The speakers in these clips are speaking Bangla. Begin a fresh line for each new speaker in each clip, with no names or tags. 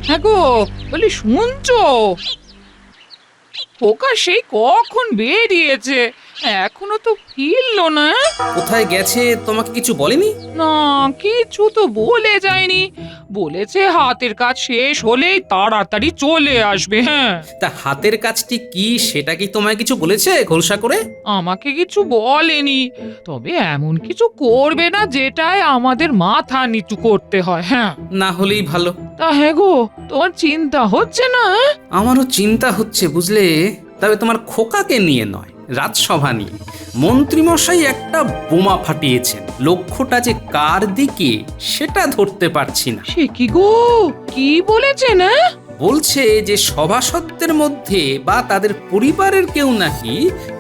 হ্যাঁ গো, বলি শুনছো? খোকা সেই কখন বেরিয়েছে, এখনো তো ফিরলো না।
কোথায় গেছে তোমাকে কিছু বলেনি?
না, কিছু তো বলে যায়নি। বলেছে হাতের কাজ শেষ হলেই তাড়াতাড়ি চলে আসবে। হ্যাঁ,
তা হাতের কাজটি কি সেটা কি তোমায় কিছু বলেছে খোলসা করে?
আমাকে কিছু বলেনি, তবে এমন কিছু করবে না যেটায় আমাদের মাথা নিচু করতে হয়। হ্যাঁ,
না হলেই ভালো।
তা হ্যাঁ গো, তোমার চিন্তা হচ্ছে না?
আমারও চিন্তা হচ্ছে বুঝলে, তবে তোমার খোকাকে নিয়ে নয়, রাজসভা নিয়ে। মন্ত্রীমশাই একটা বোমা ফাটিয়েছেন, লক্ষ্যটা যে কার দিকে সেটা ধরতে পারছি না।
সে কি গো, কি বলেছে না?
বলছে যে সভাসদদের মধ্যে বা তাদের পরিবারের কেউ নাকি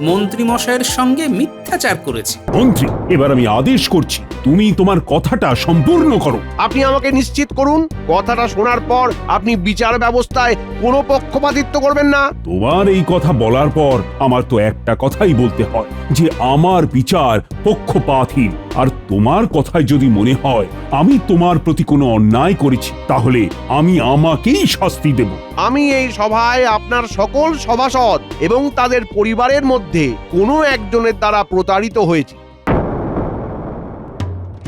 মন্ত্রীমশাইয়ের সঙ্গে মিথ্যাচার করেছে।
মন্ত্রী, এবার আমি আদেশ করছি, তুমি তোমার কথাটা সম্পূর্ণ করো।
আপনি আমাকে নিশ্চিত করুন, কথাটা শোনার পর আপনি বিচার ব্যবস্থায় কোনো পক্ষপাতিত্ব করবেন না।
তোমার এই কথা বলার পর আমার তো একটা কথাই বলতে হয় যে আমার বিচার পক্ষপাতহীন। আর তোমার কথায় যদি মনে হয় আমি তোমার প্রতি কোনো অন্যায় করেছি, তাহলে আমি আমাকেই শাস্তি দেব।
আমি এই সভায় আপনার সকল সভাসদ এবং তাদের পরিবারের মধ্যে কোনো একজনের দ্বারা প্রতারিত হয়েছি।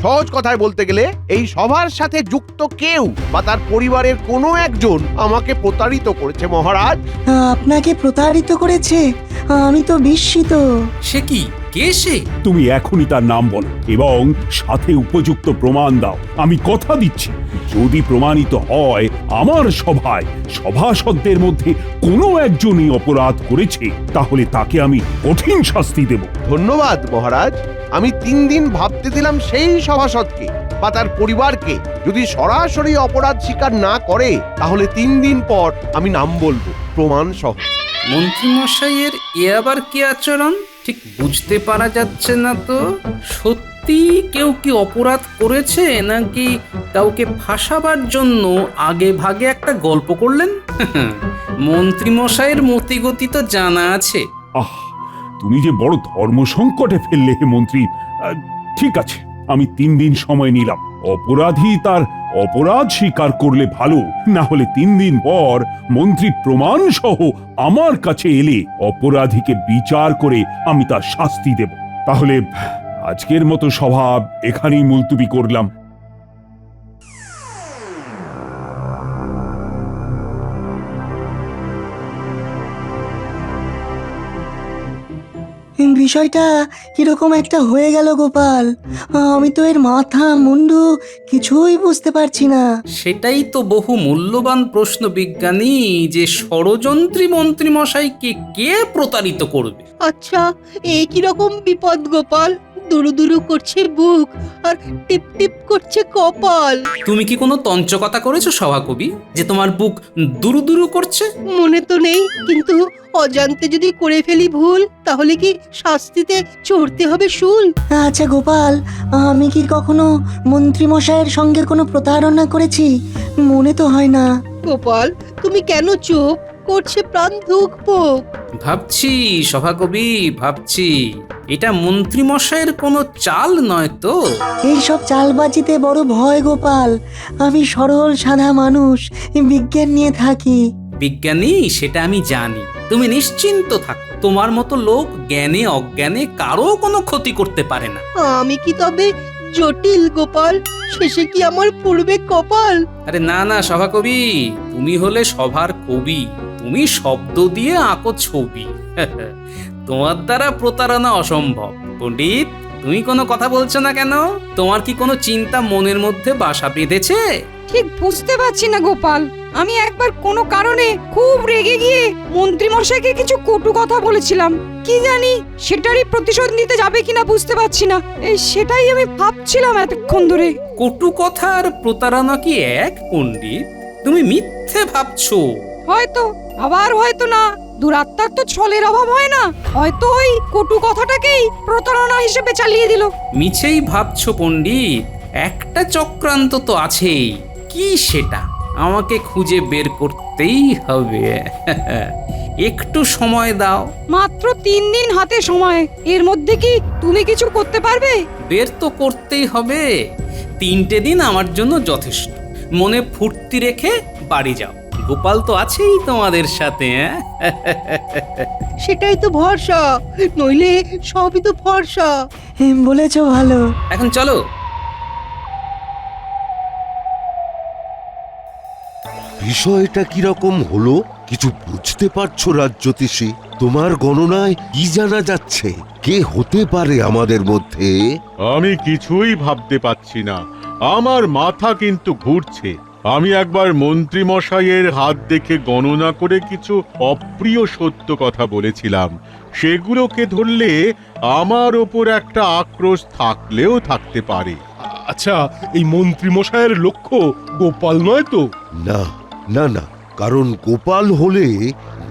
সহজ কথায় বলতে গেলে এই সভার সাথে যুক্ত কেউ বা তার পরিবারের কোনো একজন আমাকে প্রতারিত করেছে মহারাজ।
আপনাকে প্রতারিত করেছে? আমি তো বিস্মিত।
সে কি, কে সে?
তুমি এখনই তার নাম বলো এবং সাথে উপযুক্ত প্রমাণ দাও। আমি কথা দিচ্ছি, যদি প্রমাণিত হয় আমার সভায় সভাসদদের মধ্যে কোনো একজনই অপরাধ করেছে, তাহলে তাকে আমি কঠিন শাস্তি দেব।
ধন্যবাদ মহারাজ। আমি 3 দিন ভাবতে দিলাম সেই সভাসদকে বা তার পরিবারকে। যদি সরাসরি অপরাধ স্বীকার না করে তাহলে 3 দিন পর আমি নাম বলবো প্রমাণ সহ।
মন্ত্রীমশাইয়ের এ আবার কি আচরণ ঠিক বুঝতে পারা যাচ্ছে না তো। সত্যি কেউ কি অপরাধ করেছে নাকি কাউকে ফাঁসাবার জন্য আগে ভাগে একটা গল্প করলেন? মন্ত্রীমশাইয়ের মতিগতি তো জানা আছে।
আহ, তুমি যে বড় ধর্ম সংকটে ফেললে হে মন্ত্রী। ঠিক আছে, আমি 3 দিন সময় নিলাম। অপরাধী তার অপরাধ স্বীকার করলে ভালো, না হলে 3 দিন পর মন্ত্রী প্রমাণ সহ আমার কাছে এলে অপরাধীকে বিচার করে আমি তার শাস্তি দেব। তাহলে আজকের মতো সভা এখানেই মুলতুবি করলাম।
বিষয়টা কিরকম একটা হয়ে গেল গোপাল। আমি তো এর মাথা মুন্ডু কিছুই বুঝতে পারছি না।
সেটাই তো বহু মূল্যবান প্রশ্ন বিজ্ঞানী, যে ষড়যন্ত্রী মন্ত্রীমশাইকে কে প্রতারিত করবে।
আচ্ছা, এ কিরকম বিপদ গোপাল? দুরু দুরু করছে বুক আর টিপ টিপ করছে কপাল।
তুমি কি কোনো তঞ্চকতা করেছো সভাকবি যে তোমার বুক দুরু দুরু করছে?
মনে তো নেই, কিন্তু অজান্তে যদি করে ফেলি ভুল, তাহলে কি শাস্তিতে চড়তে হবে শুল?
আচ্ছা গোপাল, আমি কি কখনো মন্ত্রীমশাইয়ের সঙ্গে কোনো প্রতারণা করেছি? মনে তো হয় না।
গোপাল, তুমি কেন চুপ করছে প্রাণ ধুক পোক?
ভাবছি সভাকবি, ভাবছি এটা মন্ত্রীমশাইয়ের কোনো চাল নয় তো?
এইসব চালবাজিতে বড় ভয় গোপাল। আমি সরল সাদা মানুষ, বিজ্ঞান নিয়ে থাকি।
বিজ্ঞানী সেটা আমি জানি, তুমি নিশ্চিন্ত থাকো। তোমার মতো লোক জ্ঞানে অজ্ঞানে কারো কোনো ক্ষতি করতে পারে না।
আমি কি তবে জটিল গোপাল? শেষে কি আমার পূর্বে কপাল?
আরে না না সভাকবি, তুমি হলে সভার কবি, তুমি শব্দ দিয়ে আঁকো ছবি। তোমার দ্বারা প্রতারণা অসম্ভব। পণ্ডিত, তুমি কোনো কথা বলছো না কেন? তোমার কি কোনো চিন্তা মনের মধ্যে বাসা বেঁধেছে?
ঠিক বুঝতে পারছি না গোপাল। আমি একবার কোনো কারণে খুব রেগে গিয়ে মন্ত্রীমশাইকে কিছু কটু কথা বলেছিলাম। কি জানি সেটারই প্রতিশোধ নিতে যাবে কিনা বুঝতে পারছি না। সেটাই আমি ভাবছিলাম এতক্ষণ ধরে।
কটু কথা আর প্রতারণা কি এক পণ্ডিত? তুমি মিথ্যে ভাবছো।
হয়তো, আবার হয়তো না। দুরাত্মার তো ছলের অভাব হয় না। হয়তো ওই কটু কথাটাকেই প্রতারণা হিসেবে চালিয়ে দিল।
মিছেই ভাবছো পণ্ডিত, একটা চক্রান্ত তো আছেই। কি সেটা আমাকে খুঁজে বের করতেই হবে। একটু সময় দাও।
মাত্র 3 দিন হাতে সময়, এর মধ্যে কি তুমি কিছু করতে পারবে?
বের তো করতেই হবে। 3টে দিন আমার জন্য যথেষ্ট। মনে ফুর্তি রেখে বাড়ি যাও। গোপাল তো আছেই তোমাদের সাথে, হ্যাঁ?
সেটাই তো ভরসা, নইলে সবই তো ফর্সা।
বলেছ ভালো।
এখন চলো।
বিষয়টা কিরকম হলো কিছু বুঝতে পারছো রাজ্যতীশী? তোমার গণনায় কি জানা যাচ্ছে কে হতে পারে আমাদের মধ্যে?
আমি কিছুই ভাবতে পাচ্ছি না, আমার মাথা কিন্তু ঘুরছে। আমি একবার মন্ত্রী মশাইয়ের হাত দেখে গণনা করে কিছু অপ্রিয় সত্য কথা বলেছিলাম, সেগুলোকে ধরলে আমার ওপর একটা আক্রোশ থাকলেও থাকতে পারে।
আচ্ছা, এই মন্ত্রী মশাইয়ের লক্ষ্য গোপাল নয় তো?
না না না, কারণ গোপাল হলে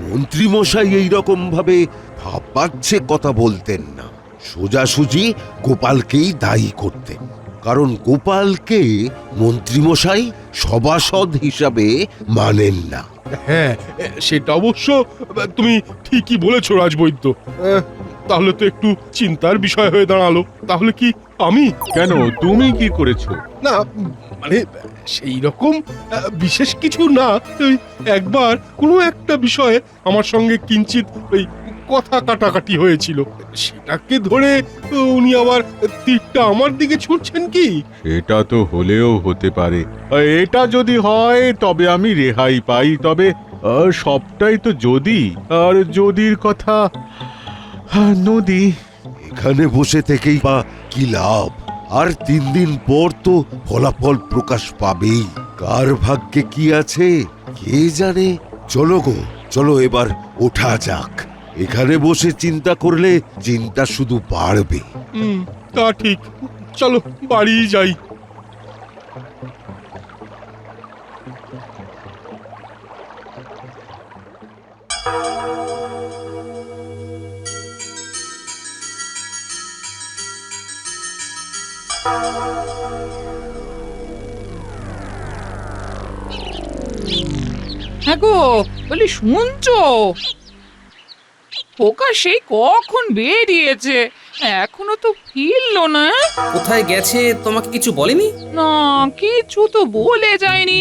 মন্ত্রী মশাই এইরকম ভাবে ভাবছে কথা বলতেন না, সোজাসুজি গোপালকেই দায়ী করতেন। কারণ গোপালকে মন্ত্রীমশাই সভাসদ হিসাবে মানেন না।
হ্যাঁ, সেটা অবশ্য তুমি ঠিকই বলেছো রাজবৈদ্য। তাহলে তো একটু চিন্তার বিষয় হয়ে দাঁড়ালো। তাহলে কি আমি?
কেন, তুমি কি করেছো?
না, মানে সেই রকম বিশেষ কিছু না। ওই একবার কোনো একটা বিষয়ে আমার সঙ্গে কিঞ্চিত ওই কথা কাটাকাটি হয়েছিল, সেটাকে ধরে উনি আবার তীরটা আমার দিকে ছুটছেন কি?
এটা তো হলেও হতে পারে। এটা যদি হয় তবে আমি রেহাই পাই, তবে সবটাই তো যদি, আর যদির কথা নদী।
এখানে বসে থেকেই বা কি লাভ? আর 3 দিন পর তো ফলাফল প্রকাশ পাবেই। কার ভাগ্যে কি আছে কে জানে। চলো গো, চলো এবার ওঠা যাক। এখানে বসে চিন্তা করলে চিন্তা শুধু বাড়বে।
তা ঠিক, চলো বাড়ি যাই।
হ্যাঁ গো, বলি শুনছো? খোকা সেই কখন বেরিয়েছে, এখনো তো ফিরলো না।
কোথায় গেছে তোমাকে কিছু বলেনি?
না, কিছু তো বলে যায়নি।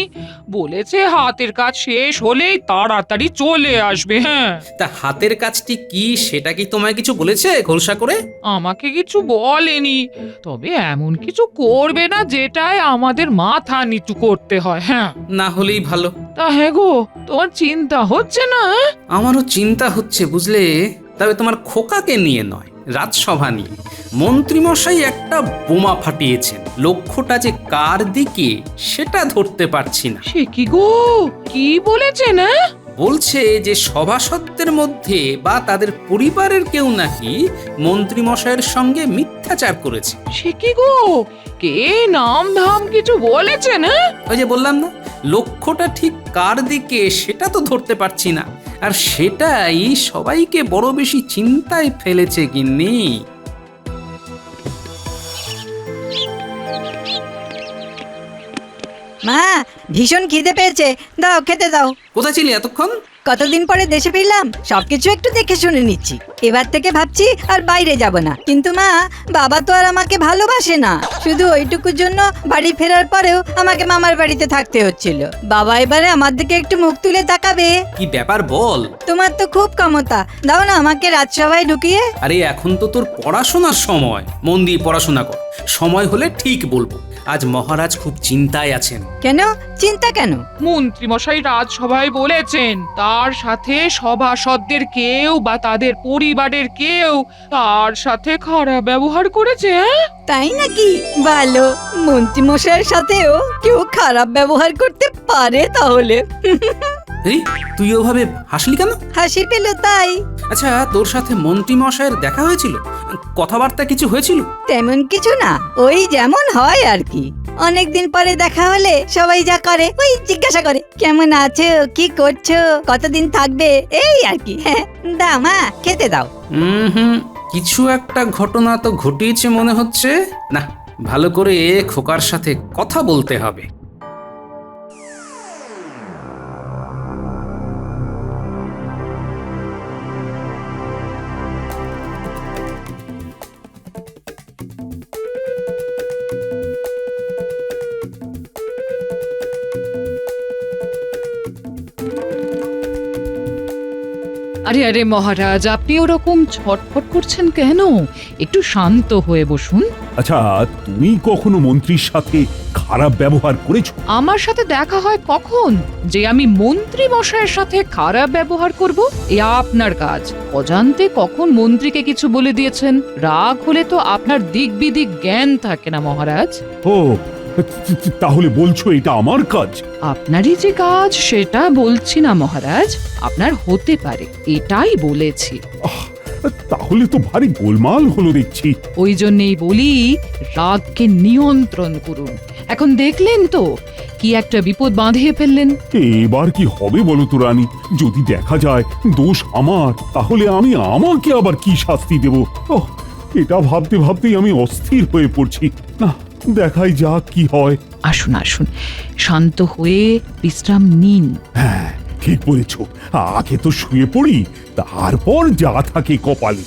বলেছে হাতের কাজ শেষ হলেই তাড়াতাড়ি চলে আসবে। হ্যাঁ,
তা হাতের কাজটি কি সেটা কি তোমায় কিছু বলেছে খোলসা করে?
আমাকে কিছু বলেনি, তবে এমন কিছু করবে না যেটায় আমাদের মাথা নিচু করতে হয়। হ্যাঁ,
না হলেই ভালো।
তা হ্যাঁ গো, তোমার চিন্তা হচ্ছে না?
আমারও চিন্তা হচ্ছে বুঝলে, তবে তোমার খোকাকে নিয়ে নয়, রাজসভা নিয়ে। মন্ত্রীমশাই একটা বোমা ফাটিয়েছেন, লক্ষ্যটা যে কার দিকে সেটা ধরতে পারছি না।
সে কি গো, কি বলেছে না?
বলছে যে সভাসদদের মধ্যে বা তাদের পরিবারের কেউ নাকি মন্ত্রীমশাইয়ের সঙ্গে মিথ্যাচার করেছে।
সে কি গো, কে নাম ধাম কিছু বলেছে না?
ওই যে বললাম না, লক্ষ্যটা ঠিক কার দিকে সেটা তো ধরতে পারছি না, আর সেটাই সবাইকে বড় বেশি চিন্তায় ফেলেছে গিন্নি।
মা, ভীষণ খিদে পেয়েছে, দাও খেতে দাও।
কোথায় ছিলি এতক্ষণ?
কতদিন পরে দেশে ফিরলাম, সবকিছু একটু দেখে শুনে নিচ্ছি। এবার থেকে ভাবছি আর বাইরে যাব না। কিন্তু মা, বাবা তো আর আমাকে ভালোবাসে না। শুধু ওইটুকুর জন্য বাড়ি ফেরার পরেও আমাকে মামার বাড়িতে থাকতে হচ্ছিল। বাবা এবারে আমার দিকে একটু মুখ তুলে তাকাবে।
কি ব্যাপার বল?
তোমার তো খুব ক্ষমতা, দাও না আমাকে রাজসভায় ঢুকিয়ে।
আরে এখন তো তোর পড়াশোনার সময়, মন দিয়ে পড়াশোনা কর। সময় হলে ঠিক বলবো। আজ মহারাজ খুব চিন্তায় আছেন।
কেন চিন্তা কেন?
মন্ত্রীমশাই রাজসভায় বলেছেন তার সাথে সভাসদদের কেউ বা তাদের পরিবারের কেউ তার সাথে খারাপ ব্যবহার করেছে।
তাই নাকি? ভালো, মন্ত্রী মশাইয়ের সাথেও কেউ খারাপ ব্যবহার করতে পারে তাহলে।
এই তুই ওভাবে হাসলি কেন?
হাসি পেল তাই।
আচ্ছা, তোর সাথে মন্ত্রী মশাইয়ের দেখা হয়েছিল? কথাবার্তা কিছু হয়েছিল?
তেমন কিছু না, ওই যেমন হয় আর কি। অনেকদিন পরে দেখা হলে সবাই যা করে ওই জিজ্ঞাসা করে কেমন আছো, কি করছো, কতদিন থাকবে, এই আর কি। হ্যাঁ, দাও মা খেতে দাও।
কিছু একটা ঘটনা তো ঘটিয়েছে মনে হচ্ছে। না, ভালো করে খোকার সাথে কথা বলতে হবে।
আরে আরে মহারাজ, আপনি ওরকম ছটফট করছেন কেন? একটু শান্ত হয়ে বসুন।
আচ্ছা, তুমি কখনো মন্ত্রীর সাথে খারাপ ব্যবহার করেছো?
আমার সাথে দেখা হয় কখন যে আমি মন্ত্রী মশাইয়ের সাথে খারাপ ব্যবহার করব? এ আপনার কাজ। অজান্তে কখন মন্ত্রীকে কিছু বলে দিয়েছেন। রাগ হলে তো আপনার দিক বিদিক জ্ঞান থাকে না মহারাজ।
ও, তাহলে বলছো এটা আমার কাজ?
আপনারই যে কাজ সেটা বলছি না মহারাজ, আপনার হতে পারে এটাই বলেছি।
তাহলে তো ভারী গোলমাল হলো দেখছি।
ওই জন্যেই বলি রাগকে নিয়ন্ত্রণ করুন। এখন দেখলেন তো কি একটা বিপদ বাঁধিয়ে ফেললেন।
এবার কি হবে বলো তো রানী? যদি দেখা যায় দোষ আমার, তাহলে আমি আমাকে আবার কি শাস্তি দেব? ওহ, এটা ভাবতে ভাবতেই আমি অস্থির হয়ে পড়ছি। না, দেখাই যাক কি হয়।
আসুন আসুন, শান্ত হয়ে বিশ্রাম নিন।
হ্যাঁ, ঠিক বলেছ। আগে তো শুয়ে পড়ি, তারপর যা থাকে কপালে।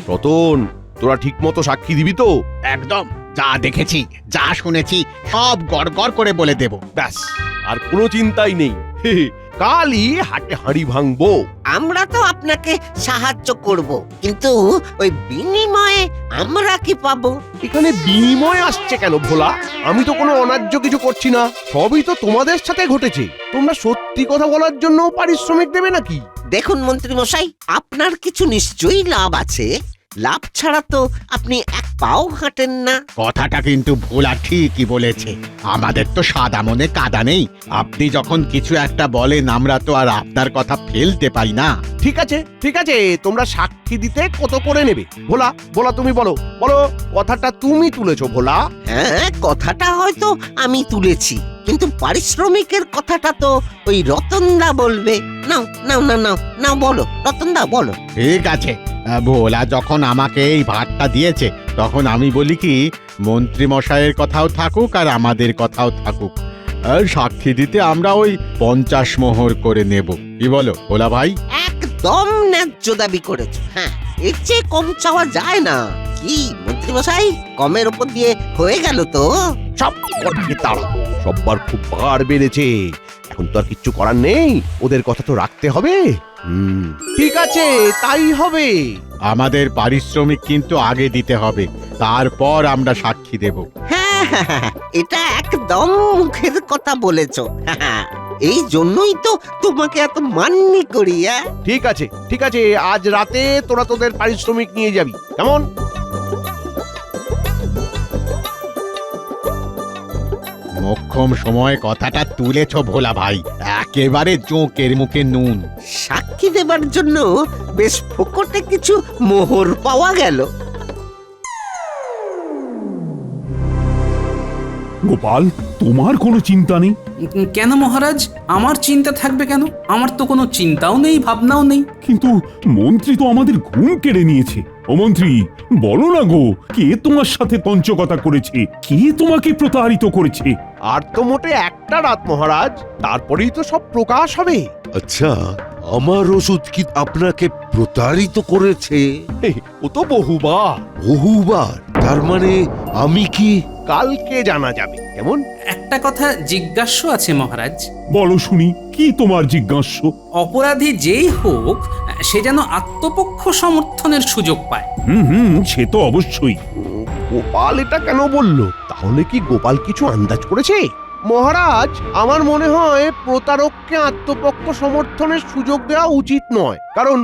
রতন, তোরা ঠিক মতো সাক্ষী দিবি তো?
একদম, যা দেখেছি যা শুনেছি সব গড়গড় করে বলে দেব।
ব্যাস, আর কোনো চিন্তাই নেই। হে হে, কালই হাটে হাঁড়ি ভাঙবো।
আমরা তো আপনাকে সাহায্য করব, কিন্তু ওই বিনিময়ে আমরা কি পাবো?
এখানে বিনিময় আসছে কেন ভোলা? আমি তো কোনো অন্যায্য কিছু করছি না, সবই তো তোমাদের সাথে ঘটেছে। তোমরা সত্যি কথা বলার জন্য পারিশ্রমিক দেবে নাকি?
দেখুন মন্ত্রী মশাই, আপনার কিছু নিশ্চয়ই লাভ আছে। লাভ ছাড়া তো আপনি এক পাও হাঁটেন না।
কথাটা কিন্তু ভোলা ঠিকই বলেছে। আমাদের তো সাদা মনে কাদা নেই। আপনি যখন কিছু একটা বলেন আমরা তো আর আপনার কথা ফেলতে পারি না।
ঠিক আছে ঠিক আছে, তোমরা সাক্ষী দিতে কত করে নেবে? ভোলা ভোলা তুমি বলো বলো, কথাটা তুমি তুলেছো ভোলা।
হ্যাঁ, কথাটা হয়তো আমি তুলেছি, কিন্তু পারিশ্রমিকের কথাটা তো ওই রতনদা বলবে। নাও নাও না নাও নাও, বলো রতনদা বলো।
ঠিক আছে, ভোলা যখন আমাকে এই ভাতটা দিয়েছে তখন আমি বলি কি, মন্ত্রী মশাইয়ের কথাও থাকুক আর আমাদের কথাও থাকুক। আর সাক্ষী দিতে আমরা ওই 50 মোহর করে নেব। কি বলো ভোলা ভাই?
একদম ন্যায্য দাবি করেছো। হ্যাঁ, এর চেয়ে কম চাওয়া যায় না। কি মন্ত্রী মশাই, কমের উপর দিয়ে হয়ে গেল তো?
সব কটাকে তাড়া, সববার খুব বার বেড়েছে। এখন তো আর কিচ্ছু করার নেই, ওদের কথা তো রাখতে হবে। ঠিক আছে, তাই হবে।
আমাদের পারিশ্রমিক কিন্তু আগে দিতে হবে, তারপর আমরা সাক্ষী দেব।
হ্যাঁ হ্যাঁ, হ্যাঁ, এটা একদম মুখের কথা বলেছো। হ্যাঁ, এই জন্যই তো তোমাকে এত মান্য করি।
ঠিক আছে ঠিক আছে, আজ রাতে তোরা তোদের পারিশ্রমিক নিয়ে যাবি, কেমন?
মোক্ষম সময় কথাটা তুলেছ ভোলা ভাই, একেবারে জোঁকের মুখে নুন।
সাক্ষী দেবার জন্য বেশ ফোকটে কিছু মোহর পাওয়া গেল।
গোপাল, তোমার কোনো চিন্তা নেই?
কেন মহারাজ, আমার চিন্তা থাকবে কেন? আমার তো কোনো চিন্তাও নেই, ভাবনাও নেই।
কিন্তু মন্ত্রী তো আমাদের ঘুম কেড়ে নিয়েছে। ও মন্ত্রী, বলো না গো, কে তোমার সাথে তঞ্চকতা করেছে? কে তোমাকে প্রতারিত করেছে?
আর তো মোটে একটা রাত মহারাজ, তারপরেই তো সব প্রকাশ হবে।
আচ্ছা, আমার ওষুধ কি আপনাকে প্রতারিত করেছে?
ও তো বহুবার।
বহুবার? তার মানে আমি কি?
কালকে জানা যাবে, কেমন?
একটা কথা জিজ্ঞাস্য আছে মহারাজ।
বলো শুনি, কি তোমার জিজ্ঞাস্য?
অপরাধী যেই হোক, সে যেন আত্মপক্ষ সমর্থনের সুযোগ পায়।
সে তো অবশ্যই।
গোপাল এটা কেন বলল? তাহলে কি গোপাল কিছু আন্দাজ করেছে? মহারাজ, আমার মনে হয় প্রতারককে আত্মপক্ষ সমর্থনের সুযোগ দেওয়া উচিত নয়, কারণ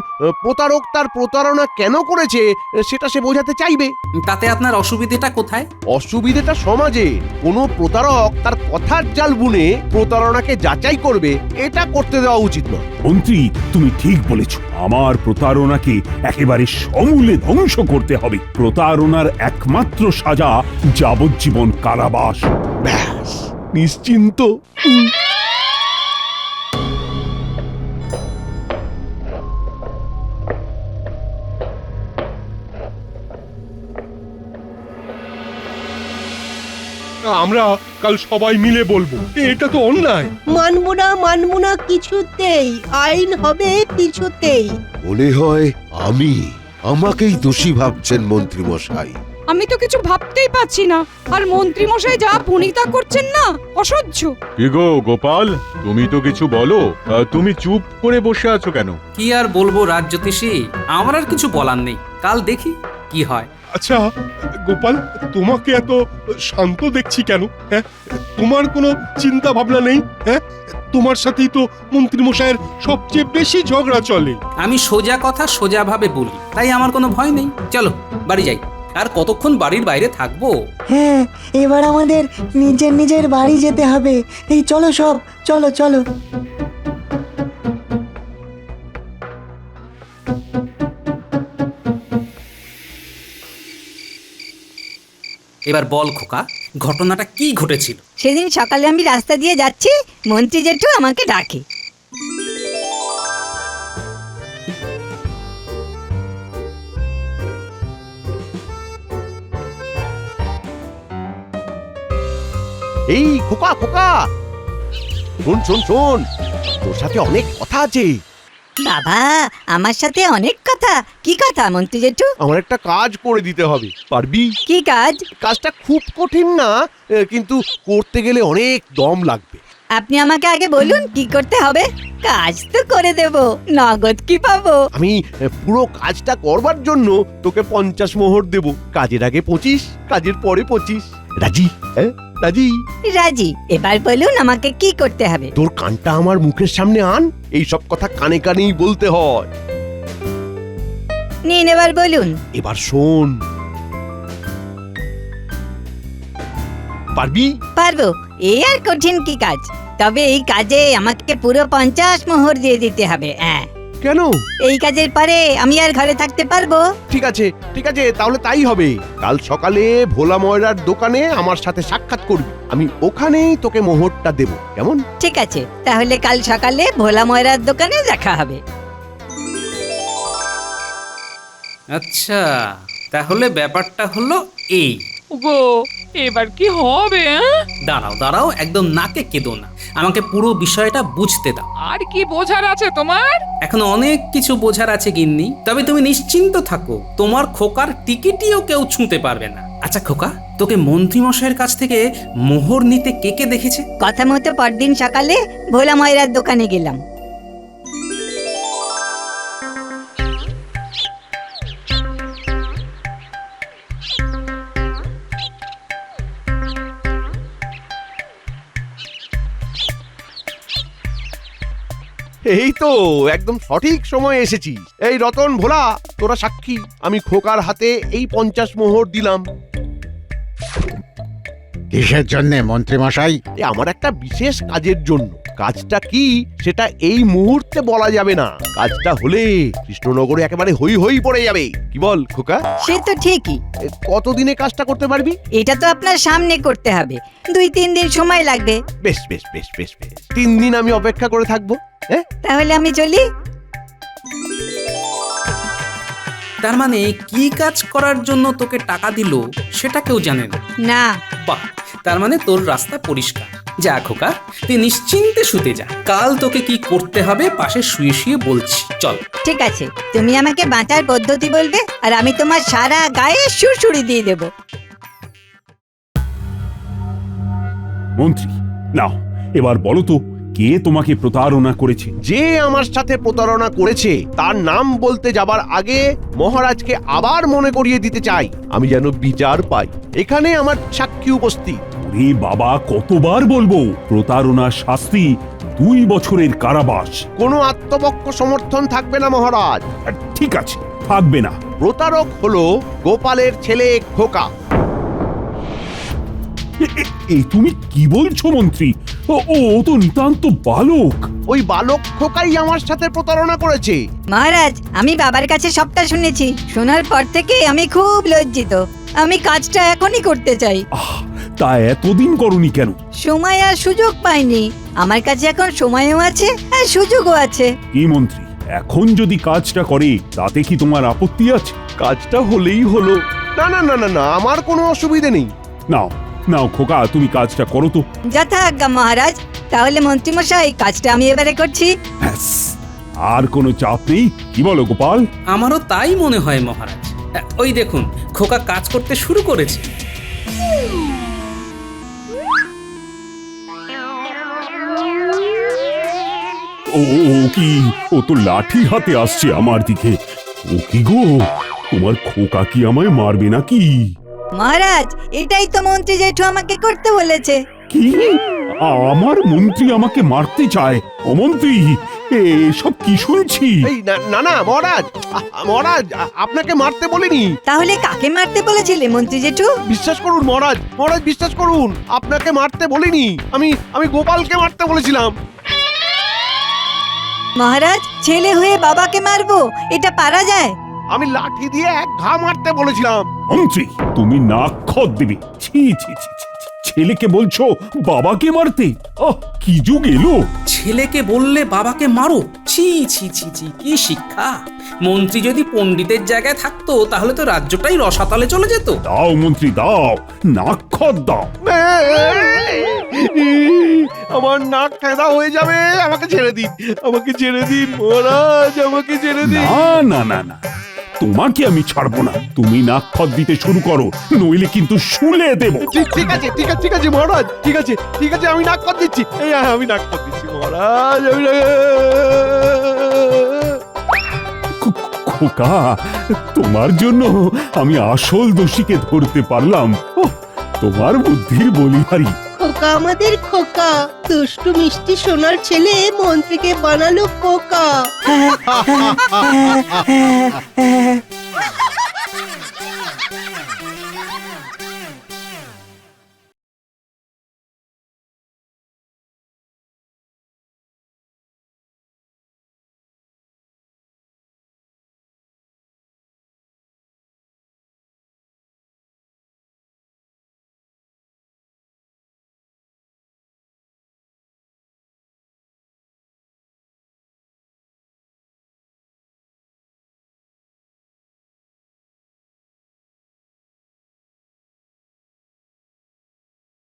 প্রতারক তার প্রতারণা কেন করেছে সেটা সে বোঝাতে চাইবে।
তাতে আপনার অসুবিধেটা কোথায়?
অসুবিধেটা সমাজে। কোনো প্রতারক তার কথার জাল বুনে প্রতারণাকে যাচাই করবে, এটা করতে দেওয়া উচিত নয়।
মন্ত্রী, তুমি ঠিক বলেছ। আমার প্রতারণাকে একেবারে সমূলে ধ্বংস করতে হবে। প্রতারণার একমাত্র সাজা যাবজ্জীবন কারাবাস।
ব্যাস, নিশ্চিন্ত।
আমরা কাল সবাই মিলে বলবো এটা তো অন্যায়।
মানবো না কিছুতেই, আইন হবে কিছুতেই।
মনে হয় আমাকেই দোষী ভাবছেন মন্ত্রী মশাই।
আমি তো কিছু ভাবতেই পাচ্ছি না, আর মন্ত্রী মশাই যা ভনিতা করছেন না, অসহ্য।
কি গো গোপাল, তুমি তো কিছু বলো। তুমি চুপ করে বসে আছো কেন?
কি আর বলবো রাজ্যোতিষী, আমার আর কিছু বলার নেই, কাল দেখি কি হয়।
আচ্ছা গোপাল, তোমাকে এত শান্ত দেখছি কেন? হ্যাঁ, তোমার কোনো চিন্তা ভাবনা নেই? হ্যাঁ, তোমার সাথেই তো মন্ত্রী মশাইয়ের সবচেয়ে বেশি ঝগড়া চলে।
আমি সোজা কথা সোজাভাবে বলি, তাই আমার কোনো ভয় নেই। চলো বাড়ি যাই, আর কতক্ষণ বাড়ির বাইরে থাকবো?
হ্যাঁ, এবার আমাদের নিজের বাড়ি যেতে হবে। এই চলো সব, চলো চলো।
এবার বল খোকা, ঘটনাটা কি ঘটেছিল?
সেদিন সকালে আমি রাস্তা দিয়ে যাচ্ছি, মন্ত্রী জেঠু আমাকে ডাকে।
এই খোকা খোকা, শোন শোন শোন, তোর সাথে অনেক কথা আছে।
বাবা, আমার সাথে অনেক কথা? কি কথা মন্ত্রী জেঠু?
আমার একটা কাজ করে দিতে হবে, পারবি?
কি কাজ?
কাজটা খুব কঠিন না, কিন্তু করতে গেলে অনেক দম লাগবে।
আপনি আমাকে আগে বলুন কি করতে হবে, কাজ তো করে দেব, নগদ কি পাবো?
আমি পুরো কাজটা করবার জন্য তোকে 50 মোহর দেব। কাজের আগে 25, কাজের পরে 25। রাজি? হ্যাঁ রাজি?
রাজি। এবার বলুন আমাকে কি করতে হবে।
তোর কানটা আমার মুখের সামনে আন, এই সব কথা কানে কানেই বলতে হয়।
নিন, এবার বলুন।
এবার শোন, পারবি?
পারবো, এই আর কঠিন কি কাজ? তবে এই কাজে আমাকে পুরো 50 মোহর দিয়ে দিতে হবে। হ্যাঁ।
কেন?
এই কাজের পরে আমি আর ঘরে থাকতে পারবো?
ঠিক আছে ঠিক আছে, তাহলে তাই হবে। কাল সকালে ভোলা ময়রার দোকানে আমার সাথে সাক্ষাৎ করবি, আমি ওখানেই তোকে মোহরটা দেব, কেমন?
ঠিক আছে, তাহলে কাল সকালে ভোলা ময়রার দোকানে দেখা হবে।
আচ্ছা, তাহলে ব্যাপারটা হলো এই।
গো, এবার কি হবে?
দাঁড়াও দাঁড়াও, একদম নাকে কেঁদো না, আমাকে পুরো বিষয়টা বুঝতে দাও।
আর কি বোঝার আছে তোমার?
এখন অনেক কিছু বোঝার আছে গিন্নি, তবে তুমি নিশ্চিন্ত থাকো, তোমার খোকার টিকিটিও কেউ ছুঁতে পারবে না। আচ্ছা খোকা, তোকে মন্ত্রী মশাইয়ের কাছ থেকে মোহর নিতে কে কে দেখেছে?
কথা মতো পরদিন সকালে ভোলা ময়রার দোকানে গেলাম।
এই তো একদম সঠিক সময় এসেছি। এই রতন, ভোলা, তোরা সাক্ষী, আমি খোকার হাতে এই 50 মোহর দিলাম।
কিসের জন্যে মন্ত্রী মশাই?
আমার একটা বিশেষ কাজের জন্য। কাজটা কি সেটা এই মুহূর্তে বলা যাবে না, কাজটা হলে কৃষ্ণনগরে একেবারে হই হই পড়ে যাবে। কি বল খোকা?
সে তো ঠিকই।
কতদিনে কাজটা করতে পারবি?
এটা তো আপনার সামনে করতে হবে, 2-3 দিন সময় লাগবে।
বেশ বেশ বেশ বেশ বেশ, 3 দিন আমি অপেক্ষা করে থাকবো। হ্যাঁ,
তাহলে আমি চলি।
তার মানে কি কাজ করার জন্য তোকে টাকা দিল সেটা কেউ জানে না?
না।
বাহ, তার মানে তোর রাস্তা পরিষ্কার। যা খোকা, তুই নিশ্চিন্তে শুতে যা, কাল তোকে কি করতে হবে পাশে শুয়ে শুয়ে বলছি। চল।
ঠিক আছে, তুমি আমাকে বাঁচার পদ্ধতি বলবে, আর আমি তোমার সারা গায়ে সুড়সুড়ি দিয়ে দেব।
মন্ত্রী, নাও এবার বলো তো, কে তোমাকে প্রতারণা করেছে?
যে আমার সাথে প্রতারণা করেছে তার নাম বলতে যাবার আগে মহারাজকে আবার মনে করিয়ে দিতে চাই, আমি যেন বিচার পাই। এখানে আমার সাক্ষী উপস্থিত।
ওরে বাবা, কতবার বলবো, প্রতারণার শাস্তি 2 বছরের কারাবাস।
কোনো আত্মপক্ষ সমর্থন থাকবে না মহারাজ।
ঠিক আছে, থাকবে না।
প্রতারক হলো গোপালের ছেলে খোকা।
এই তুমি কি বলছো মন্ত্রী? ও তো নিতান্ত বালক।
ওই বালক খোকাই আমার সাথে প্রতারণা করেছে।
মহারাজ, আমি বাবার কাছে সবটা শুনেছি, শোনার পর থেকে আমি খুব লজ্জিত। আমি কাজটা এখনই করতে চাই।
তা এতদিন করনি কেন?
সময় আর সুযোগ পাইনি। আমার কাছে এখন সময়ও আছে আর সুযোগও আছে।
কি মন্ত্রী, এখন যদি কাজটা করে তাতে কি তোমার আপত্তি আছে?
কাজটা হলেই হলো। না না না না না, আমার কোনো অসুবিধে নেই।
নাও নাও খোকা, তুমি কাজটা করো তো।
যথা আজ্ঞা মহারাজ। তাহলে মন্ত্রীমশাই কাজটা আমি এবারে করছি।
ব্যাস, আর কোনো চাপ নেই। কি বলো গোপাল?
আমারও তাই মনে হয় মহারাজ। ওই দেখুন, খোকা কাজ করতে শুরু করেছে।
ও কি, ও তো লাঠি হাতে আসছে আমার দিকে। ও কি গো, তোমার খোকা কি আমায় মারবে নাকি?
মহারাজ, এটাই তো মন্ত্রী জেঠু আমাকে করতে বলেছে।
কি, আমার মন্ত্রী আমাকে মারতে চায়? ও মন্ত্রী, এসব কি শুনছি?
এই না না মহারাজ, মহারাজ আপনাকে মারতে বলিনি।
তাহলে কাকে মারতে বলেছিলে মন্ত্রী জেঠু?
বিশ্বাস করুন মহারাজ, মহারাজ বিশ্বাস করুন, আপনাকে মারতে বলিনি। আমি গোপালকে মারতে বলেছিলাম।
মহারাজ, ছেলে হয়ে বাবাকে মারবো, এটা পারা যায়?
আমি লাঠি দিয়ে এক ঘা মারতে বলেছিলাম।
মন্ত্রী, তুমি নাক খত দেবে। ছি ছি ছি ছি, ছেলেকে বলছো বাবাকে মারতে? কি যুগ এলো!
ছেলেকে বললে বাবাকে মারো? ছি ছি ছি ছি, কি শিক্ষা! মন্ত্রী যদি পণ্ডিতের জায়গায় থাকতো তাহলে তো রাজ্যটাই রসাতলে চলে যেত।
দাও মন্ত্রী দাও, নাক খত দাও।
আমার নাক ফেদা হয়ে যাবে, আমাকে ছেড়ে দিন, আমাকে ছেড়ে দিন মহারাজ, আমাকে ছেড়ে দিন।
না না না না, তোমাকে আমি ছাড়বো না। তুমি নাক খত দিতে শুরু করো, নইলে কিন্তু শুলে দেব।
ঠিক আছে ঠিক আছে ঠিক আছে মহারাজ, ঠিক আছে ঠিক আছে, আমি নাক খত দিচ্ছি। এই আমি নাক খত দিচ্ছি মহারাজ।
খোকা, তোমার জন্য আমি আসল দোষীকে ধরতে পারলাম। তোমার বুদ্ধির বলিহারি।
খোকা আমাদের খোকা, দুষ্টু মিষ্টি সোনার ছেলে মন্ত্রীকে বানালো খোকা।